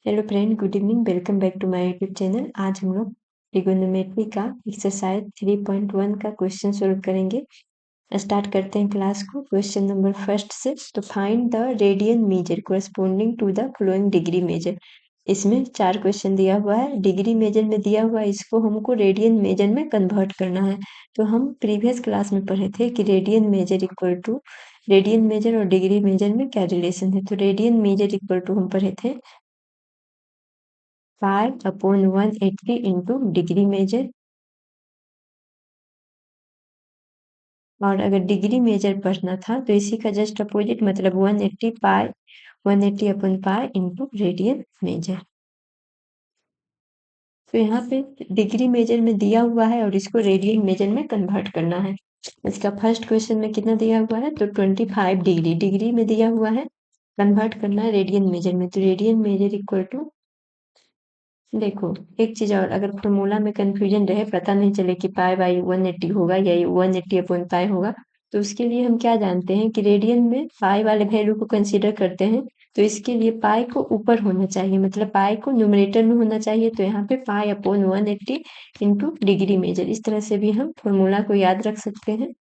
Hello friend, good evening. Welcome back to my YouTube channel. आज हम लोग trigonometry का एक्सरसाइज 3.1 का क्वेश्चन सोल्व करेंगे। स्टार्ट करते हैं क्लास को क्वेश्चन नंबर फर्स्ट से। तो find the radian measure corresponding to the following degree measure. इसमें 4 क्वेश्चन दिया हुआ है। डिग्री मेजर में दिया हुआ है, इसको हमको रेडियन मेजर में कन्वर्ट करना है। तो हम प्रीवियस क्लास में पढ़े थे कि radian measure equal to radian measure और डिग्री मेजर में क्या रिलेशन है। तो रेडियन मेजर इक्वल टू हम पढ़े थे pi upon 180 into degree measure. और अगर डिग्री मेजर पढ़ना था तो इसी का जस्ट अपोजिट, मतलब 180 पाई 180 upon pi into radian major. तो यहाँ पे डिग्री मेजर में दिया हुआ है और इसको रेडियन मेजर में कन्वर्ट करना है। इसका फर्स्ट क्वेश्चन में कितना दिया हुआ है, तो 25 डिग्री डिग्री में दिया हुआ है, कन्वर्ट करना है रेडियन मेजर में। तो रेडियन मेजर इक्वल टू, देखो एक चीज और, अगर फॉर्मूला में कंफ्यूजन रहे, पता नहीं चले कि पाई बाई 180 होगा या 180 अपॉन पाई होगा, तो उसके लिए हम क्या जानते हैं कि रेडियन में पाई वाले वैल्यू को कंसीडर करते हैं। तो इसके लिए पाई को ऊपर होना चाहिए, मतलब पाई को न्यूमरेटर में होना चाहिए। तो यहाँ पे pi upon 180 into degree measure, इस तरह से भी हम फॉर्मूला को याद रख सकते हैं।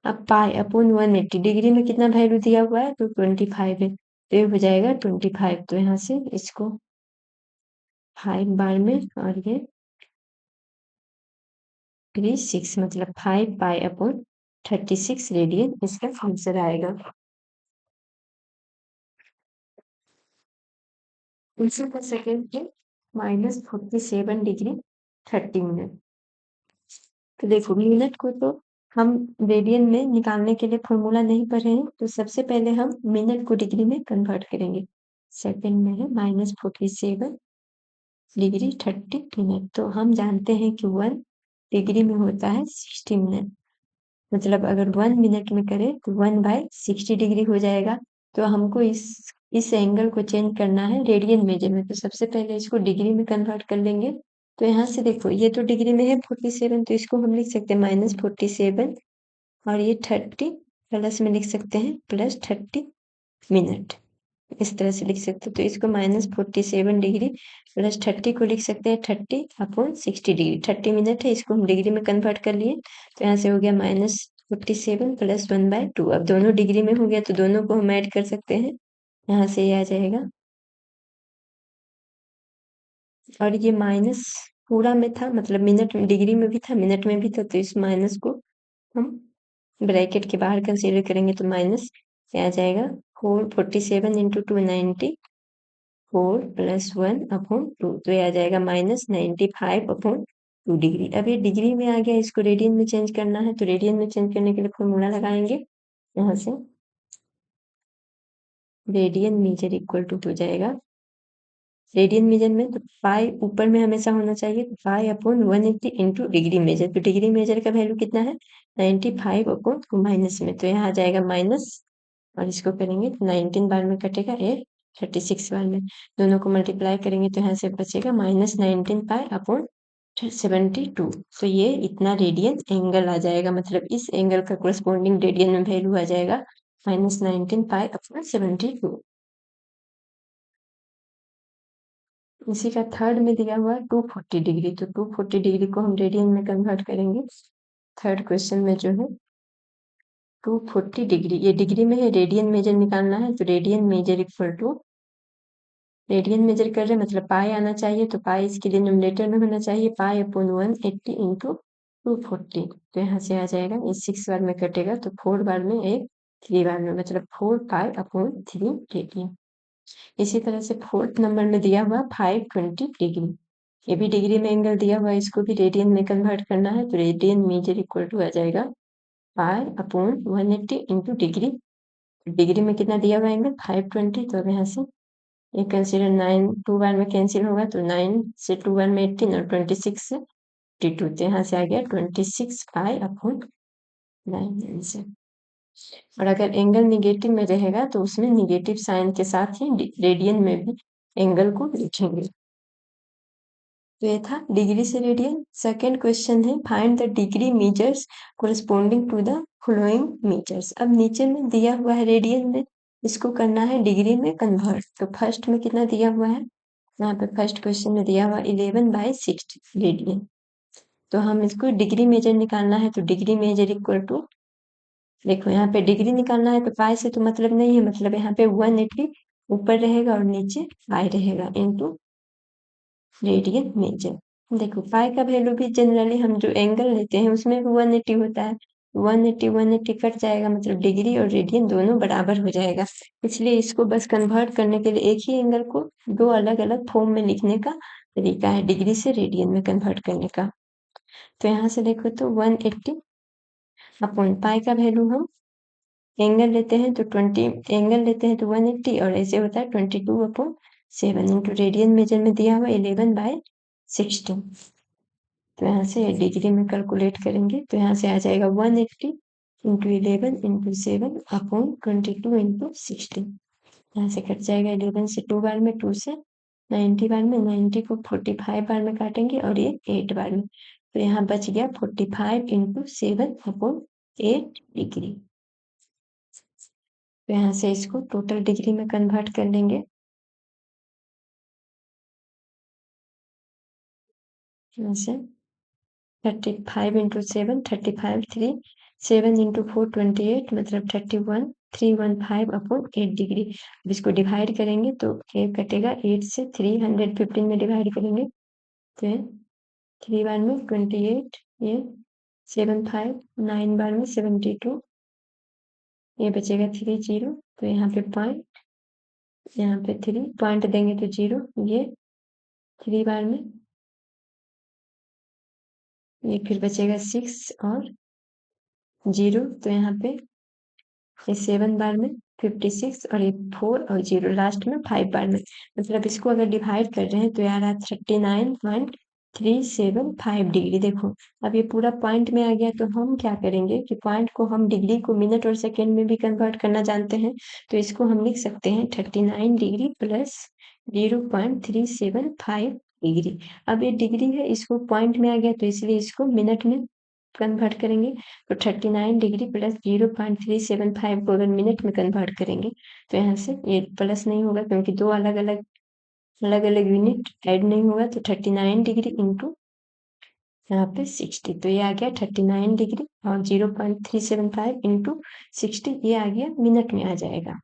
अब पाई अपॉन 180, डिग्री में कितना वैल्यू दिया हुआ है, तो 25 है, तो ये हो जाएगा 25। तो यहाँ से इसको 5 बार में, और ये 36, मतलब 5 पाई अपॉन 36 रेडियन इसका आंसर आएगा। इसी का सेकेंड है -47 डिग्री 30 मिनट। तो देखो मिनट को तो हम रेडियन में निकालने के लिए फॉर्मूला नहीं पढ़े हैं, तो सबसे पहले हम मिनट को डिग्री में कन्वर्ट करेंगे। सेकेंड में है -47 डिग्री 30 मिनट। तो हम जानते हैं कि 1 डिग्री में होता है 60 मिनट, मतलब अगर 1 मिनट में करें तो 1/60 डिग्री हो जाएगा। तो हमको इस एंगल को चेंज करना है रेडियन मेजर में। तो सबसे पहले इसको डिग्री में कन्वर्ट कर लेंगे। तो यहाँ से देखो, ये तो डिग्री में है 47, तो इसको हम लिख सकते हैं -47, और ये 30 प्लस में लिख सकते हैं +30 मिनट, इस तरह से लिख सकते हैं। तो इसको -47 डिग्री प्लस 30 को लिख सकते हैं 30 अपॉन 60 डिग्री। 30 मिनट है, इसको हम डिग्री में कन्वर्ट कर लिए। तो यहाँ से हो गया -47 प्लस 1/2। अब दोनों डिग्री में हो गया तो दोनों को हम ऐड कर सकते हैं, यहाँ से ये आ जाएगा। और ये माइनस पूरा में था, मतलब मिनट में, डिग्री में भी था मिनट में भी था, तो इस माइनस को हम ब्रैकेट के बाहर कंसीडर करेंगे। तो माइनस क्या आ जाएगा, 447 इंटू 290, 4 + 1 अपॉन 2, तो ये आ जाएगा -95 अपॉन 2 डिग्री। अब ये डिग्री में आ गया, इसको रेडियन में चेंज करना है। तो रेडियन में चेंज करने के लिए फॉर्मूला लगाएंगे यहाँ से। रेडियन मेजर इक्वल टू हो जाएगा, रेडियन मेजर में तो पाई ऊपर में हमेशा होना चाहिए, तो pi upon 180 into degree measure. तो डिग्री मेजर का वैल्यू कितना है, 95 अपॉन माइनस में, तो यहाँ आ जाएगा माइनस, और इसको करेंगे तो 19 बार में कटेगा, ये 36 बार में, दोनों को मल्टीप्लाई करेंगे तो यहाँ से बचेगा -19 पाई अपॉन 72। तो ये इतना रेडियन एंगल आ जाएगा, मतलब इस एंगल का कोरस्पोंडिंग रेडियन में वैल्यू आ जाएगा -19 पाई अपॉन 72। इसी का थर्ड में दिया हुआ है 240 डिग्री, तो 240 डिग्री को हम रेडियन में कन्वर्ट करेंगे। थर्ड क्वेश्चन में जो है 240 डिग्री, ये डिग्री में है, रेडियन मेजर निकालना है। तो radian measure equal to, radian measure कर रहे हैं मतलब पाई आना चाहिए, तो पाई इसके लिए न्यूमरेटर में होना चाहिए, पाई अपॉन 180 इंटू 240। तो यहाँ से आ जाएगा, ये 6 बार में कटेगा, तो 4 बार में, एक 3 बार में, मतलब 4 पाई अपॉन 3 रेडियन। इसी तरह से फोर्थ नंबर में दिया हुआ 520 डिग्री, ये भी डिग्री में एंगल दिया हुआ है, इसको भी रेडियन में कन्वर्ट करना है। तो रेडियन मेजर इक्वल टू आ जाएगा पाई अपॉन 180 इंटू डिग्री। डिग्री में कितना दिया हुआ एंगल 520, तो अब यहाँ से ये कंसिडर 9 2 बार में कैंसिल होगा, तो 9 से 2 बार में 18 और 26 से 52, तो यहाँ से आ गया 26 पाई अपॉन 9 आंसर। और अगर एंगल निगेटिव में रहेगा तो उसमें निगेटिव साइन के साथ ही रेडियन में भी एंगल को लिखेंगे। तो ये था डिग्री से रेडियन। सेकेंड क्वेश्चन है find the degree measures corresponding to the following measures. अब नीचे में दिया हुआ है रेडियन में, इसको करना है डिग्री में कन्वर्ट। तो फर्स्ट में कितना दिया हुआ है, यहाँ पे फर्स्ट क्वेश्चन में दिया हुआ 11/60 रेडियन। तो हम इसको डिग्री मेजर निकालना है, तो डिग्री मेजर इक्वल टू, देखो यहाँ पे डिग्री निकालना है तो पाई से तो मतलब नहीं है, मतलब यहाँ पे 180 ऊपर रहेगा और नीचे पाई रहेगा इनटू रेडियन मेजर। देखो पाई का वैल्यू भी जनरली हम जो एंगल लेते हैं उसमें भी 180 होता है, 180 कट जाएगा, मतलब डिग्री और रेडियन दोनों बराबर हो जाएगा। इसलिए इसको बस कन्वर्ट करने के लिए एक ही एंगल को दो अलग अलग फॉर्म में लिखने का तरीका है, डिग्री से रेडियन में कन्वर्ट करने का। तो यहाँ से देखो तो 180 अपॉन पाई का वैल्यू हम एंगल लेते हैं तो 20, एंगल लेते हैं तो 180 और ऐसे होता है 22/7 इंटू रेडियन मेजर में दिया हुआ 11/16। तो यहाँ से डिग्री में कैलकुलेट करेंगे तो यहाँ से आ जाएगा 180 इंटू 11/7 अपॉन 22/16। यहाँ से कट जाएगा 11 से 2 बार में, 2 से 90 बार में, 90 को 45 बार में काटेंगे और ये 8 बार में। तो यहाँ बच गया 45/7 अपॉन 8 डिग्री। तो यहाँ से इसको टोटल डिग्री में कन्वर्ट कर लेंगे। यहाँ से 35/7 35 3 7 इंटू 4 28 मतलब 31315 अपॉन 8 डिग्री। अब इसको डिवाइड करेंगे तो ये कटेगा 8 से 315 में डिवाइड करेंगे तो 3 बार में 28, ये 7 5 9 बार में 72, ये बचेगा 30। तो यहाँ पे पॉइंट, यहाँ पे 3 पॉइंट देंगे तो 0, ये 3 बार में, ये फिर बचेगा 6 और 0। तो यहाँ पे ये 7 बार में 56 और ये 4 और 0 लास्ट में 5 बार में, मतलब इसको अगर डिवाइड कर रहे हैं तो यार 39.375 डिग्री। देखो अब ये पूरा पॉइंट में आ गया, तो हम क्या करेंगे कि पॉइंट को हम डिग्री को मिनट और सेकेंड में भी कन्वर्ट करना जानते हैं, तो इसको हम लिख सकते हैं 39 डिग्री प्लस 0.375 डिग्री। अब ये डिग्री है, इसको पॉइंट में आ गया तो इसलिए इसको मिनट में कन्वर्ट करेंगे। तो 39 डिग्री प्लस 0.375 को अगर मिनट में कन्वर्ट करेंगे तो यहाँ से ये प्लस नहीं होगा क्योंकि दो अलग अलग यूनिट ऐड नहीं होगा। तो 39 डिग्री इंटू यहाँ पे 60, तो ये आ गया 39 डिग्री और 0.375 इंटू 60, ये आ गया मिनट में आ जाएगा।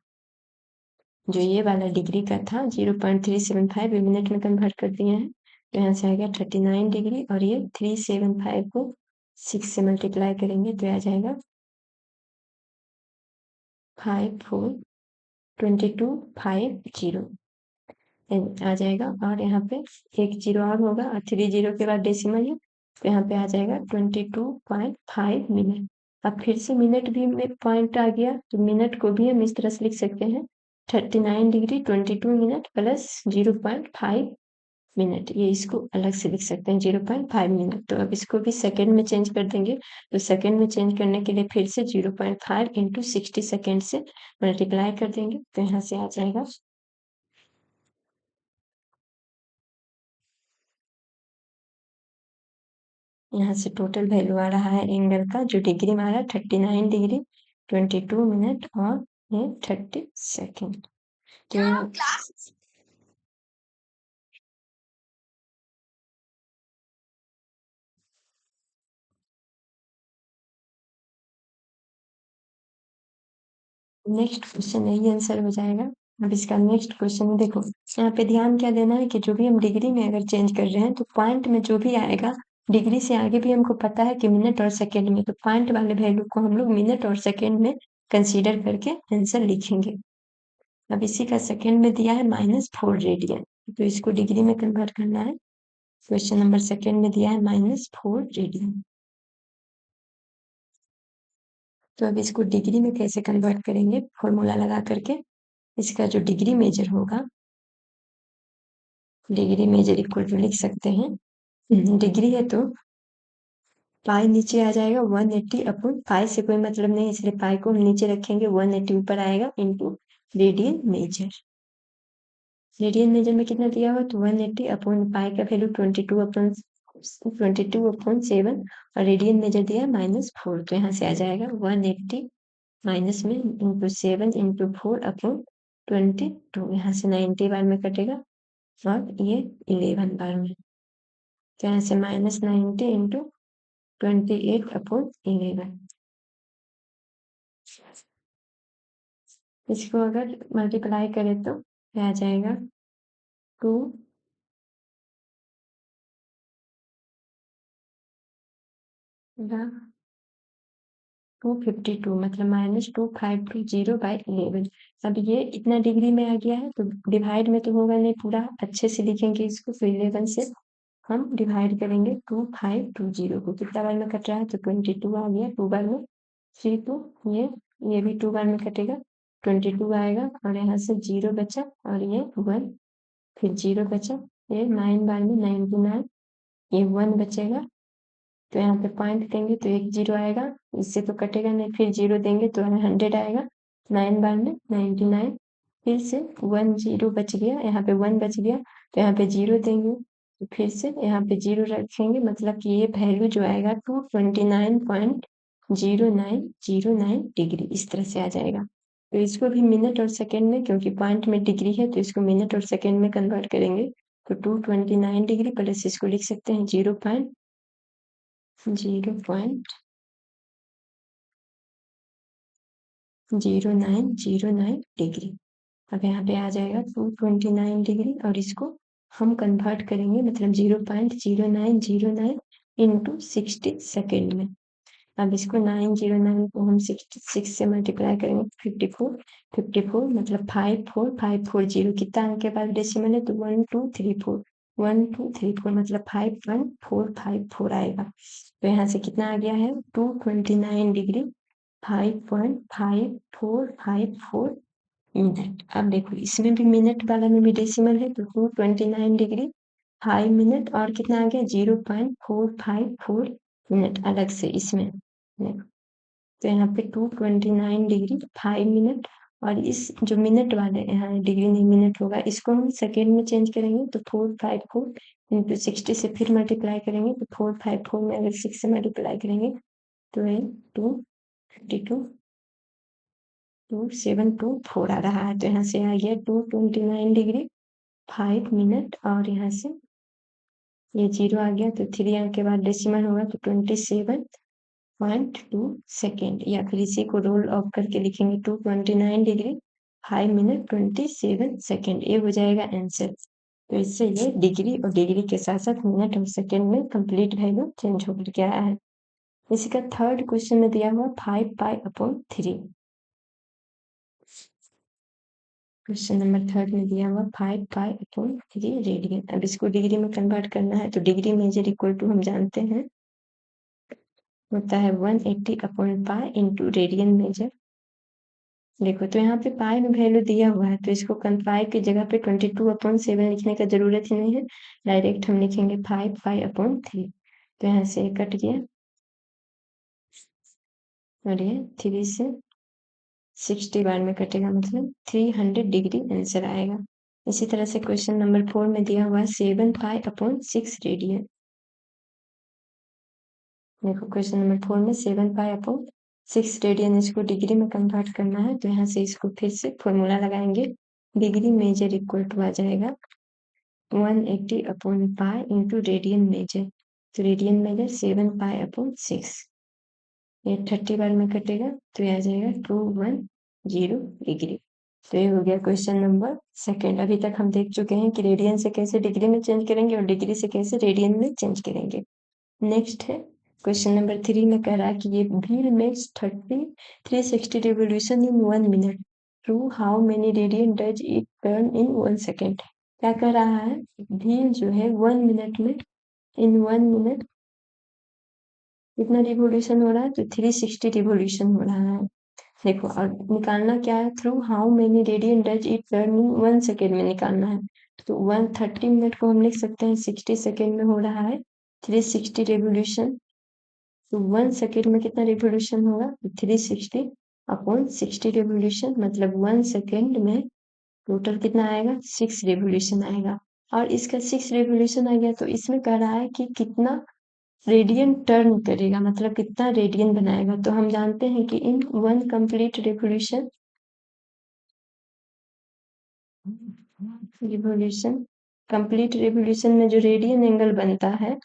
जो ये वाला डिग्री का था 0.375 ये मिनट में कन्वर्ट कर दिए हैं। तो यहाँ से आ गया 39 डिग्री और ये 375 को 6 से मल्टीप्लाई करेंगे तो आ जाएगा 542250 आ जाएगा। और यहाँ पे एक जीरो और होगा और 3 जीरो के बाद डेसिमल है, तो यहाँ पे आ जाएगा 22.5 मिनट। अब फिर से मिनट भी में पॉइंट आ गया तो मिनट को भी हम इस तरह से लिख सकते हैं 39 डिग्री 22 मिनट प्लस 0.5 मिनट, ये इसको अलग से लिख सकते हैं 0.5 मिनट। तो अब इसको भी सेकेंड में चेंज कर देंगे, तो सेकेंड में चेंज करने के लिए फिर से 0.5 इंटू 60 सेकेंड से मल्टीप्लाई कर देंगे तो यहाँ से आ जाएगा, यहाँ से टोटल वैल्यू आ रहा है एंगल का जो डिग्री में आ रहा है 39 डिग्री 22 मिनट और ये 30 सेकेंड। तो नेक्स्ट क्वेश्चन यही आंसर हो जाएगा। अब इसका नेक्स्ट क्वेश्चन देखो, यहाँ पे ध्यान क्या देना है कि जो भी हम डिग्री में अगर चेंज कर रहे हैं तो पॉइंट में जो भी आएगा डिग्री से आगे भी हमको पता है कि मिनट और सेकेंड में, तो पॉइंट वाले वैल्यू को हम लोग मिनट और सेकेंड में कंसीडर करके आंसर लिखेंगे। अब इसी का सेकेंड में दिया है -4 रेडियन, तो इसको डिग्री में कन्वर्ट करना है। क्वेश्चन नंबर सेकेंड में दिया है -4 रेडियन। तो अब इसको डिग्री में कैसे कन्वर्ट करेंगे, फॉर्मूला लगा करके इसका जो डिग्री मेजर होगा, डिग्री मेजर इक्वल टू लिख सकते हैं, डिग्री है तो पाई नीचे आ जाएगा 180 अपॉन पाई से कोई मतलब नहीं इसलिए पाई को हम नीचे रखेंगे, 180 ऊपर आएगा into radian major. Radian major में कितना दिया हुआ तो 180 अपॉन पाई का वैल्यू 22/7 और रेडियन मेजर दिया -4, तो यहाँ से आ जाएगा 180 माइनस में इंटू 7 इंटू 4 अपॉन 22, यहाँ से 90 बार में कटेगा और ये 11 बार में, तो यहाँ से -90 इंटू 28 अपॉन 11। इसको अगर मल्टीप्लाई करें तो क्या आ जाएगा 2 252 मतलब -2520/11। अब ये इतना डिग्री में आ गया है तो डिवाइड में तो होगा नहीं, पूरा अच्छे से लिखेंगे इसको, तो 11 से हम डिवाइड करेंगे 2520 को, कितना बार में कट रहा है तो 22 आ गया, 2 बार में 3 2, ये भी 2 बार में कटेगा 22 आएगा, और यहाँ से 0 बचा और ये 1, फिर 0 बचा, ये 9 बार में 99, ये 1 बचेगा, तो यहाँ पे पॉइंट देंगे तो 1 0 आएगा, इससे तो कटेगा नहीं, फिर 0 देंगे तो हमें 100 आएगा, 9 बार में 99, फिर से 1 0 बच गया, यहाँ पे 1 बच गया, तो यहाँ पे 0 देंगे, तो फिर से यहाँ पे 0 रखेंगे, मतलब कि ये वैल्यू जो आएगा 229.0909 डिग्री इस तरह से आ जाएगा। तो इसको भी मिनट और सेकेंड में, क्योंकि पॉइंट में डिग्री है तो इसको मिनट और सेकेंड में कन्वर्ट करेंगे, तो 229 डिग्री प्लस इसको लिख सकते हैं 0.0909 डिग्री। अब यहाँ पे आ जाएगा 229 डिग्री, और इसको हम कन्वर्ट करेंगे, मतलब 0.0909 इंटू 60 सेकेंड में। अब इसको 909 को हम 66 से मल्टीप्लाई करेंगे, 54 54 मतलब 54540, कितना अंक के बाद डेसिमल है तो 1234, 1234 मतलब 51454 आएगा, तो यहाँ से कितना आ गया है 229 डिग्री 5.5454 मिनट। अब देखो इसमें भी मिनट वाला में भी डेसिमल है, तो 229 डिग्री 5 मिनट, और कितना आ गया 0.454 मिनट अलग से इसमें देखो, तो यहाँ पे 229 डिग्री 5 मिनट, और इस जो मिनट वाले यहाँ डिग्री नहीं मिनट होगा, इसको हम सेकेंड में चेंज करेंगे, तो 454 इंटू 60 से फिर मल्टीप्लाई करेंगे, तो 454 में अगर 6 से मल्टीप्लाई करेंगे तो ये 252 2724 आ रहा है, तो यहाँ से आ गया 229 डिग्री 5 मिनट, और यहाँ से ये 0 आ गया, तो 3 अंक के बाद डेसिमल होगा तो 27.2 सेकेंड, या फिर इसी को रोल ऑफ करके लिखेंगे 229 डिग्री 5 मिनट 27 सेकेंड, ये हो जाएगा आंसर। तो इससे ये डिग्री और डिग्री के साथ साथ मिनट और सेकेंड में कंप्लीट वैल्यू चेंज होकर के आया है। इसी का थर्ड क्वेश्चन में दिया हुआ 5π/3। क्वेश्चन नंबर थर्ड में दिया हुआ 5π/3 रेडियन। अब इसको डिग्री में कन्वर्ट करना है, तो डिग्री मेजर इक्वल टू हम जानते हैं होता है 180/π इंटू रेडियन मेजर। देखो तो यहाँ पे पाई में वैल्यू दिया हुआ है, तो इसको पाई की जगह पे 22/7 लिखने का जरूरत ही नहीं है, डायरेक्ट हम लिखेंगे 5π/3, तो यहाँ से कट गया, और ये 3 से 60 बार में कटेगा, मतलब 300 डिग्री आंसर आएगा। इसी तरह से क्वेश्चन नंबर 4 में दिया हुआ है 7π/6 रेडियन। देखो क्वेश्चन नंबर 4 में 7π/6 रेडियन, इसको डिग्री में कन्वर्ट करना है, तो यहाँ से इसको फिर से फॉर्मूला लगाएंगे, डिग्री मेजर इक्वल टू आ जाएगा 180/π इंटू रेडियन मेजर, तो रेडियन मेजर 7π/6, ये 30 बार में कटेगा, तो ये आ जाएगा 210 डिग्री। तो ये हो गया क्वेश्चन नंबर सेकेंड। अभी तक हम देख चुके हैं कि रेडियन से कैसे डिग्री में चेंज करेंगे और डिग्री से कैसे रेडियन में चेंज करेंगे। नेक्स्ट है क्वेश्चन नंबर 3 में कह रहा है कि ये wheel makes 360 revolution in 1 minute, through how many radian does it turn in 1 second. क्या कह रहा है, व्हील जो है 1 मिनट में, इन 1 मिनट कितना रिवोल्यूशन हो रहा है, तो 360 रिवोल्यूशन हो रहा है। देखो और निकालना क्या है, through how many radian does it turn in 1 second में निकालना है, तो 130 मिनट को हम लिख सकते हैं 60 सेकेंड में हो रहा है 360 रिवोल्यूशन, तो 1 सेकेंड में कितना रिवोल्यूशन होगा, 360/60 रिवोल्यूशन, मतलब 1 सेकेंड में टोटल कितना आएगा 6 रिवोल्यूशन आएगा। और इसका 6 रिवोल्यूशन आ गया, तो इसमें कह रहा है कि कितना रेडियन टर्न करेगा, मतलब कितना रेडियन बनाएगा। तो हम जानते हैं कि इन 1 कंप्लीट रिवोल्यूशन कंप्लीट रिवोल्यूशन में जो रेडियन एंगल बनता है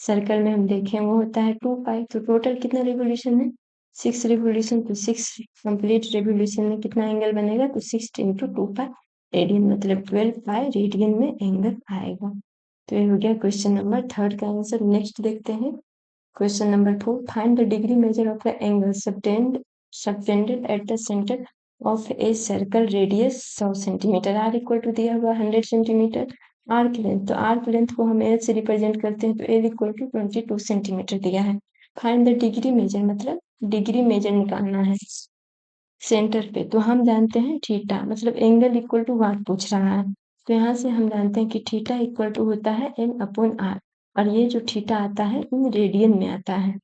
सर्कल में हम देखें वो होता है 2 पाई। तो टोटल कितना रिवोल्यूशन है, 6 रिवोल्यूशन। तो 6 कंप्लीट रिवोल्यूशन में कितना एंगल बनेगा, तो 6 इंटू 2 पाई रेडियन, मतलब 12 पाई रेडियन में एंगल आएगा। तो ये हो गया क्वेश्चन नंबर 3 का आंसर। नेक्स्ट देखते हैं question number 4, find the degree measure of the angle subtended at the centre of a circle radius 100 centimetre, r equal to दिया हुआ 100 सेंटीमीटर, आर्क लेंथ, तो आर्क लेंथ को हम एल से represent करते हैं, तो एल इक्वल टू 22 सेंटीमीटर दिया है। फाइंड द डिग्री मेजर, मतलब डिग्री मेजर निकालना है सेंटर पे। तो हम जानते हैं थीटा, मतलब एंगल इक्वल टू वाट पूछ रहा है, तो यहाँ से हम जानते हैं कि थीटा इक्वल टू होता है एम अपॉन आर, और ये जो थीटा आता है इन रेडियन में आता है।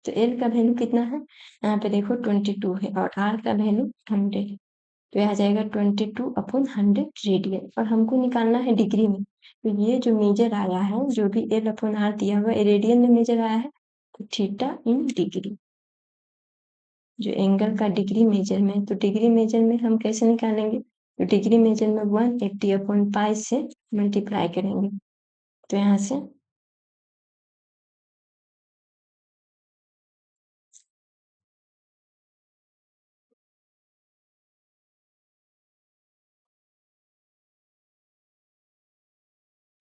तो एल का वैल्यू कितना है, यहाँ पे देखो 22 है, और आर का वैल्यू 100, तो यह आ जाएगा 22 अपॉन 100 रेडियन, और हमको निकालना है डिग्री में। तो ये जो मेजर आया है, जो भी एल अपॉन आर दिया हुआ है रेडियन में मेजर आया है, तो थीटा इन डिग्री, जो एंगल का डिग्री मेजर में, तो डिग्री मेजर में हम कैसे निकालेंगे, तो डिग्री मेजर में 180 अपॉन पाई से मल्टीप्लाई करेंगे। तो यहाँ से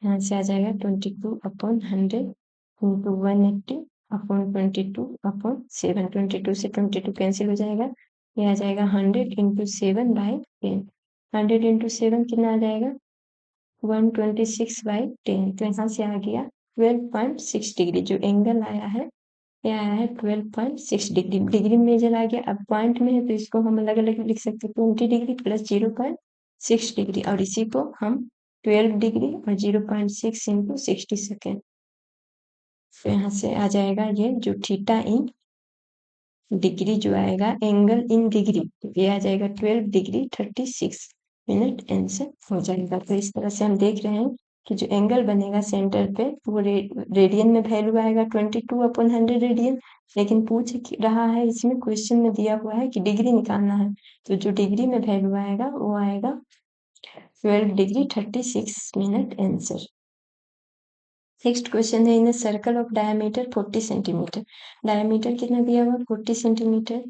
यहाँ से आ जाएगा 22 अपॉन 100 इंटू 180 अपॉन 22 अपॉन 7, 22 से 22 कैंसिल हो जाएगा, ये आ जाएगा 100 इंटू 7 बाई 10, 100 इंटू 7 कितना आ जाएगा 126/10, तो यहाँ से आ गया 12.6 डिग्री, जो एंगल आया है ये आया है 12.6 डिग्री, डिग्री मेजर आ गया। अब पॉइंट में है तो इसको हम अलग अलग लिख सकते हैं, 20 डिग्री प्लस 0.6 डिग्री, और इसी को हम 12 डिग्री और 0.6 इंटू 60 सेकेंड, तो यहाँ से आ जाएगा ये जो थीटा इन डिग्री जो आएगा एंगल इन डिग्री, तो ये आ जाएगा 12 डिग्री 36 मिनट आंसर हो जाएगा। तो इस तरह से हम देख रहे हैं कि जो एंगल बनेगा सेंटर पे वो रेडियन में वैल्यू आएगा 22 अपॉन 100 रेडियन, लेकिन पूछ रहा है इसमें क्वेश्चन में दिया हुआ है कि डिग्री निकालना है, तो जो डिग्री में वैल्यू आएगा वो आएगा 12 degree 36 minute answer. Next question है, in a circle of diameter 40 centimetre, diameter कितना दिया हुआ 40 सेंटीमीटर,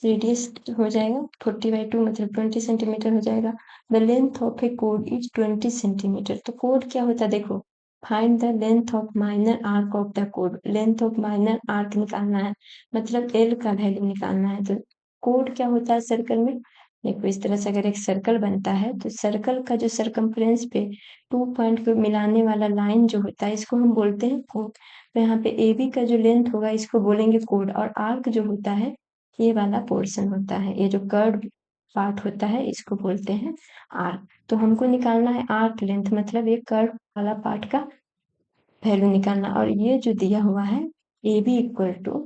रेडियस हो जाएगा 40/2 मतलब 20 सेंटीमीटर हो जाएगा। The length of A code is 20 centimetre, तो कोड क्या होता है देखो, find the length of minor arc of the code, length of minor arc निकालना है, मतलब एल का वैल्यू निकालना है। तो कोड क्या होता है सर्कल में, देखो इस तरह से अगर एक सर्कल बनता है तो सर्कल का जो सरकमफ्रेंस पे 2 पॉइंट को मिलाने वाला लाइन जो होता है इसको हम बोलते हैं कोड। तो यहाँ पे ए बी का जो लेंथ होगा इसको बोलेंगे कोड, और आर्क जो होता है ये वाला पोर्शन होता है, ये जो कर्व पार्ट होता है इसको बोलते हैं आर्क। तो हमको निकालना है आर्क लेंथ, मतलब ये कर्व वाला पार्ट का वैल्यू निकालना, और ये जो दिया हुआ है ए बी इक्वल टू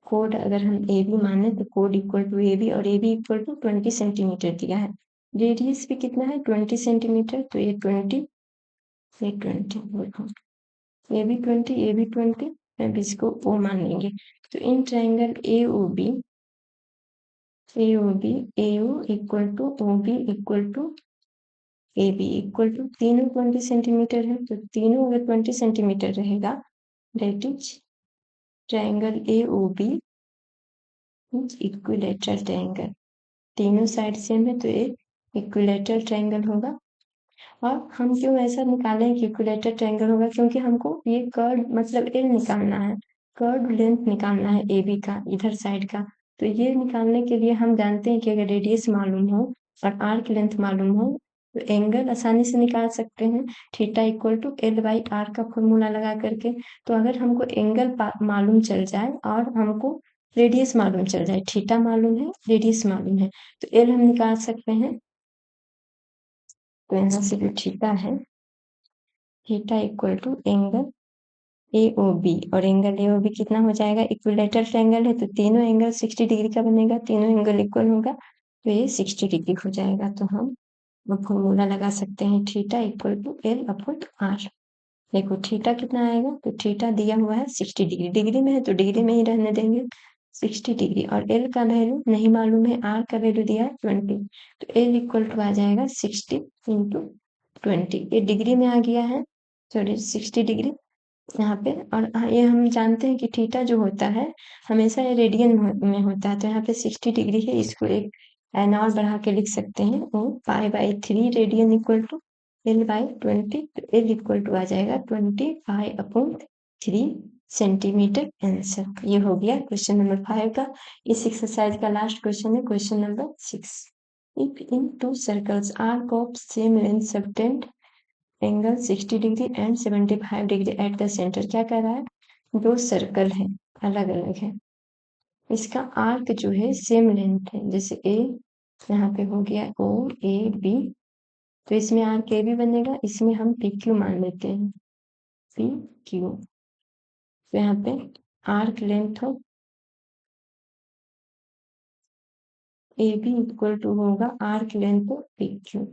कोड, अगर हम ए बी माने तो कोड इक्वल टू ए बी, और A B equal to 20 centimetre दिया है, रेडियस भी कितना है 20 सेंटीमीटर, तो ये 20 ये 20 देखो, ए बी 20 ए बी 20, अब इसको ओ मान लेंगे। तो in triangle A O B AOB AO equal to OB equal to AB equal to, तीनों 20 सेंटीमीटर है, तो तीनों अगर 20 सेंटीमीटर रहेगा that is triangle AOB equilateral triangle, तीनों साइड सेम है तो ये इक्विलेटरल ट्रायंगल होगा। और हम क्यों ऐसा निकालें कि इक्विलेटरल ट्रायंगल होगा, क्योंकि हमको ये कर्व मतलब एल निकालना है, कर्व लेंथ निकालना है ए बी का इधर साइड का। तो ये निकालने के लिए हम जानते हैं कि अगर रेडियस मालूम हो और आर्क लेंथ मालूम हो तो एंगल आसानी से निकाल सकते हैं, थीटा इक्वल टू L/R का फॉर्मूला लगा करके। तो अगर हमको एंगल मालूम चल जाए और हमको रेडियस मालूम चल जाए, थीटा मालूम है रेडियस मालूम है, तो एल हम निकाल सकते हैं। तो यहाँ से जो थीटा है theta equal to angle A O B, और एंगल ए ओ बी कितना हो जाएगा, इक्विलेटरल ट्रायंगल है तो तीनों एंगल 60 डिग्री का बनेगा, तीनों एंगल इक्वल होगा तो ये 60 डिग्री हो जाएगा। तो हम फॉर्मूला लगा सकते हैं theta equal to l upon r. देखो थीटा कितना आएगा, तो थीटा दिया हुआ है 60 डिग्री, डिग्री में है तो डिग्री में ही रहने देंगे 60 डिग्री, और एल का वैल्यू नहीं मालूम है, आर का वैल्यू दिया है 20, तो एल इक्वल टू आ जाएगा 60 इंटू 20, ये डिग्री में आ गया है, सॉरी 60 डिग्री यहाँ पे। और ये हम जानते हैं कि थीटा जो होता है हमेशा ये रेडियन में होता है, तो यहाँ पे 60 डिग्री है, इसको एक एन और बढ़ा के लिख सकते हैं, वो π/3 रेडियन इक्वल टू L/20, तो L इक्वल टू आ जाएगा 20π/3 सेंटीमीटर आंसर। ये हो गया क्वेश्चन नंबर 5 का। इस एक्सरसाइज का लास्ट क्वेश्चन है question number 6। If in to circles arc of same length subtend angle 60 degree and 75 degree at the centre, क्या कह रहा है, दो सर्कल है अलग अलग है, इसका आर्क जो है सेम लेंथ है, जैसे ए यहाँ पे हो गया ओ ए बी, तो इसमें आर्क ए बी बनेगा, इसमें हम पी क्यू मान लेते हैं, पी क्यू, तो यहाँ पे आर्क लेंथ हो ए बी इक्वल टू होगा आर्क लेंथ पी क्यू।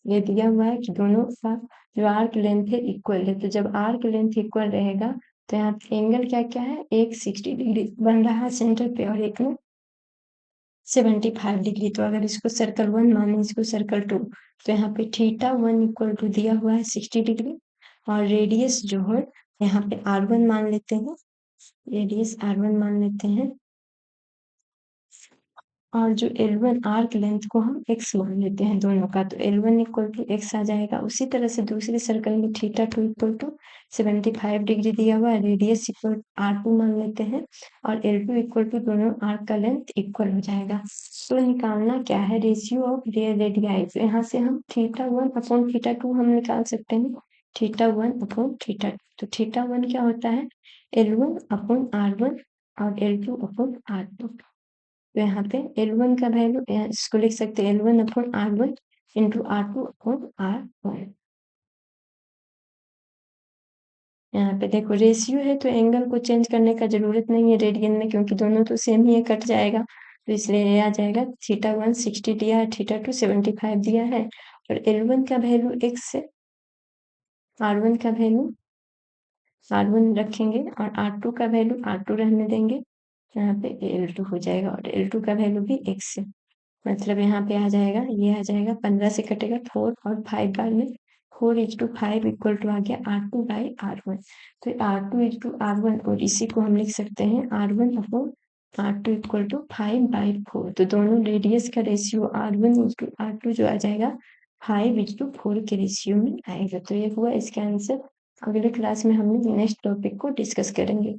ये दिया हुआ है कि दोनों का जो आर्क लेंथ है इक्वल है, तो जब आर्क लेंथ इक्वल रहेगा तो यहाँ एंगल क्या क्या है, एक 60 डिग्री बन रहा है सेंटर पे और एक में 75 डिग्री, तो अगर इसको सर्कल 1 माने, इसको सर्कल 2, तो यहाँ पे थीटा 1 इक्वल टू दिया हुआ है 60 डिग्री, और रेडियस जो है यहाँ पे R1 मान लेते हैं, रेडियस R1 मान लेते हैं, और जो L1 आर्क लेंथ को हम x मान लेते हैं दोनों का, तो L1 इक्वल टू x आ जाएगा। उसी तरह से दूसरे सर्कल में थीटा 2 इक्वल टू 75 डिग्री दिया हुआ है, रेडियस इक्वल R2 मान लेते हैं, और L2 इक्वल टू दोनों आर्क का लेंथ इक्वल हो जाएगा। तो निकालना क्या है, रेशियो ऑफ रियल रेडियाई, तो यहाँ से हम थीटा 1 अपॉन थीटा 2 हम निकाल सकते हैं, थीटा 1 अपॉन थीटा 2, तो थीटा 1 क्या होता है L1 अपॉन R1 और L2 अपॉन R2, तो यहाँ पे L1 का वैल्यू इसको लिख सकते हैं L1 upon R1 into R2 upon R1। यहाँ पे देखो रेशियो है तो एंगल को चेंज करने का जरूरत नहीं है रेडियन में, क्योंकि दोनों तो सेम ही है, कट जाएगा, तो इसलिए ये आ जाएगा थीटा 1 60 दिया है, थीटा 2 75 दिया है, और L1 का वैल्यू x है, R1 का वैल्यू R1 रखेंगे और R2 का वैल्यू R2 रहने देंगे, यहाँ पे L2 हो जाएगा, और L2 का वैल्यू भी x है, मतलब यहाँ पे आ जाएगा, ये आ जाएगा 15 से कटेगा 4 और 5 बार में 4:5 इक्वल टू आ गया R2/R1, तो R2:R1, और इसी को हम लिख सकते हैं R1 upon R2 equal to 5/4, तो दोनों रेडियस का रेशियो R1:R2 जो आ जाएगा 5:4 के रेशियो में आएगा। तो ये हुआ इसका आंसर। अगले क्लास में हम नेक्स्ट टॉपिक को डिस्कस करेंगे।